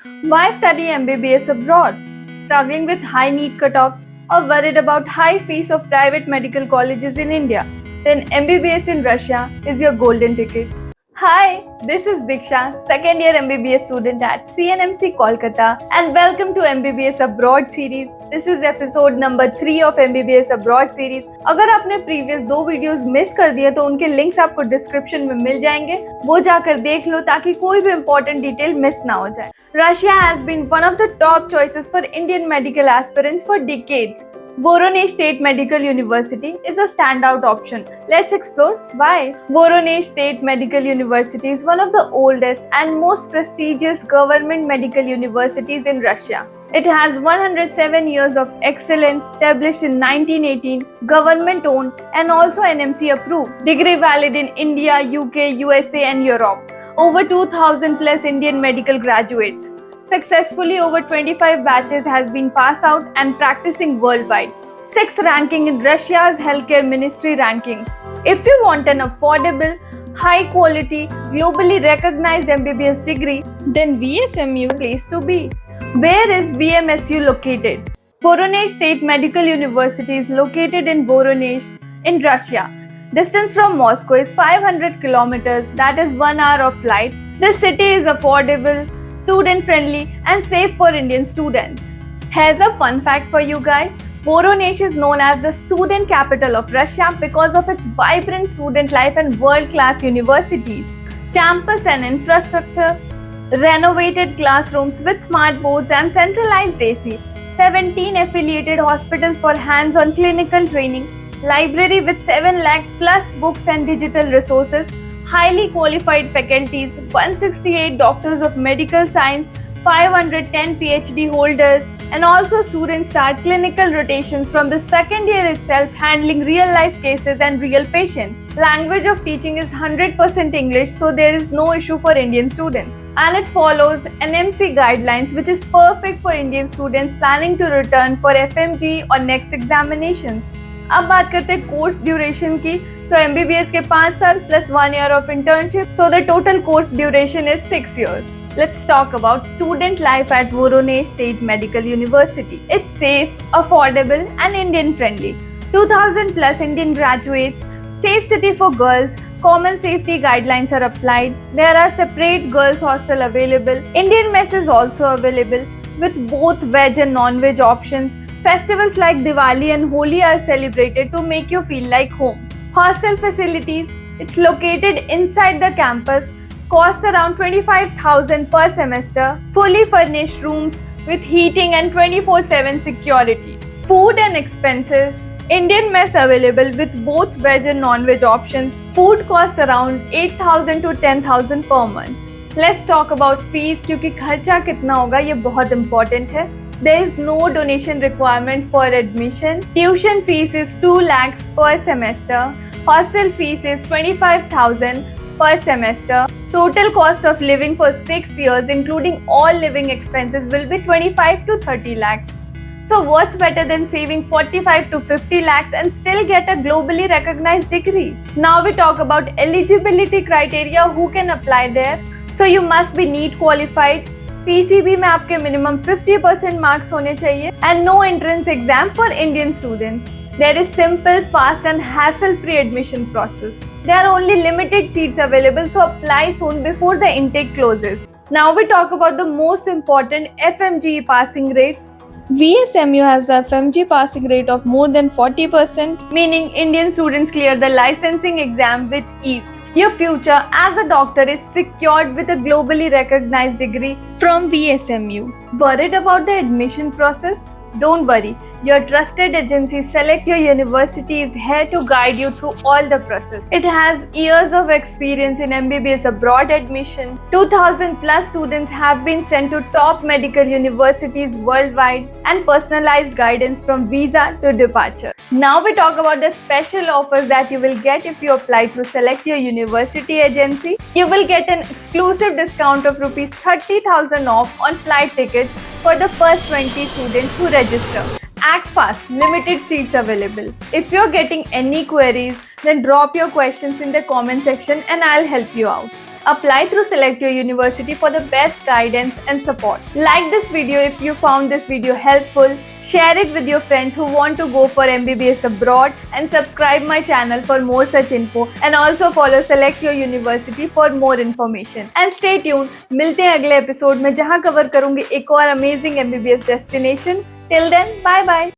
Why study MBBS abroad? Struggling with high NEET cutoffs or worried about high fees of private medical colleges in India? Then MBBS in Russia is your golden ticket. Hi, this is Diksha, second year MBBS student at CNMC Kolkata, and welcome to MBBS Abroad series. This is episode number 3 of MBBS Abroad series. अगर आपने previous 2 videos miss कर दिए तो उनके links आपको description में मिल जाएंगे, वो जाकर देख लो ताकि कोई भी important डिटेल मिस ना हो जाए. Russia has been one of the top choices for Indian medical aspirants for decades. Voronezh State Medical University is a standout option. Let's explore why. Voronezh State Medical University is one of the oldest and most prestigious government medical universities in Russia. It has 107 years of excellence, established in 1918, government-owned and also NMC approved. Degree valid in India, UK, USA and Europe. Over 2,000 plus Indian medical graduates. Successfully over 25 batches has been passed out and practicing worldwide. 6th ranking in Russia's healthcare ministry rankings. If you want an affordable, high quality, globally recognized MBBS degree, then VSMU place to be. Where is VMSU located? Voronezh State Medical University is located in Voronezh in Russia. Distance from Moscow is 500 kilometers, that is 1 hour of flight. This city is affordable, student-friendly and safe for Indian students. Here's a fun fact for you guys. Voronezh is known as the student capital of Russia because of its vibrant student life and world-class universities. Campus and infrastructure, renovated classrooms with smart boards and centralized AC, 17 affiliated hospitals for hands-on clinical training, library with 7 lakh plus books and digital resources, highly qualified faculties, 168 doctors of medical science, 510 PhD holders, and also students start clinical rotations from the second year itself, handling real life cases and real patients. Language of teaching is 100% English, so there is no issue for Indian students. And it follows NMC guidelines, which is perfect for Indian students planning to return for FMG or next examinations. अब बात करते हैं course duration की. सो MBBS के 5 साल plus 1 year of internship, so the total course duration is 6 years. Let's talk about student life at Voronezh State Medical University. It's safe, affordable and Indian friendly. 2000 plus Indian graduates, safe city for girls, common safety guidelines are applied. There are separate girls hostel available. Indian mess is also available with both veg and non-veg options. Festivals like Diwali and Holi are celebrated to make you feel like home. Hostel facilities, it's located inside the campus, costs around 25,000 per semester, fully furnished rooms with heating and 24/7 security. Food and expenses, Indian mess available with both veg and non-veg options. Food costs around 8,000 to 10,000 per month. Let's talk about fees क्योंकि खर्चा कितना होगा ये बहुत important है. There is no donation requirement for admission. Tuition fees is 2 lakhs per semester. Hostel fees is 25,000 per semester. Total cost of living for 6 years, including all living expenses, will be 25 to 30 lakhs. So what's better than saving 45 to 50 lakhs and still get a globally recognized degree? Now we talk about eligibility criteria, who can apply there. So you must be NEET qualified. PCB में आपके minimum 50% marks होने चाहिए and no entrance exam for Indian students. There is simple, fast and hassle-free admission process. There are only limited seats available, so apply soon before the intake closes. Now we talk about the most important FMG passing rate. VSMU has a FMG passing rate of more than 40%, meaning Indian students clear the licensing exam with ease. Your future as a doctor is secured with a globally recognized degree from VSMU. Worried about the admission process? Don't worry. Your trusted agency Select Your University is here to guide you through all the process. It has years of experience in MBBS abroad admission. 2,000 plus students have been sent to top medical universities worldwide and personalized guidance from visa to departure. Now we talk about the special offers that you will get if you apply through Select Your University agency. You will get an exclusive discount of rupees 30,000 off on flight tickets for the first 20 students who register. Act fast, limited seats available. If you're getting any queries, then drop your questions in the comment section and I'll help you out. Apply through Select Your University for the best guidance and support. Like this video if you found this video helpful, share it with your friends who want to go for MBBS abroad, and subscribe my channel for more such info, and also follow Select Your University for more information. And stay tuned, मिलते हैं अगले episode में जहां cover करूंगी एक और amazing MBBS destination. Till then, bye bye.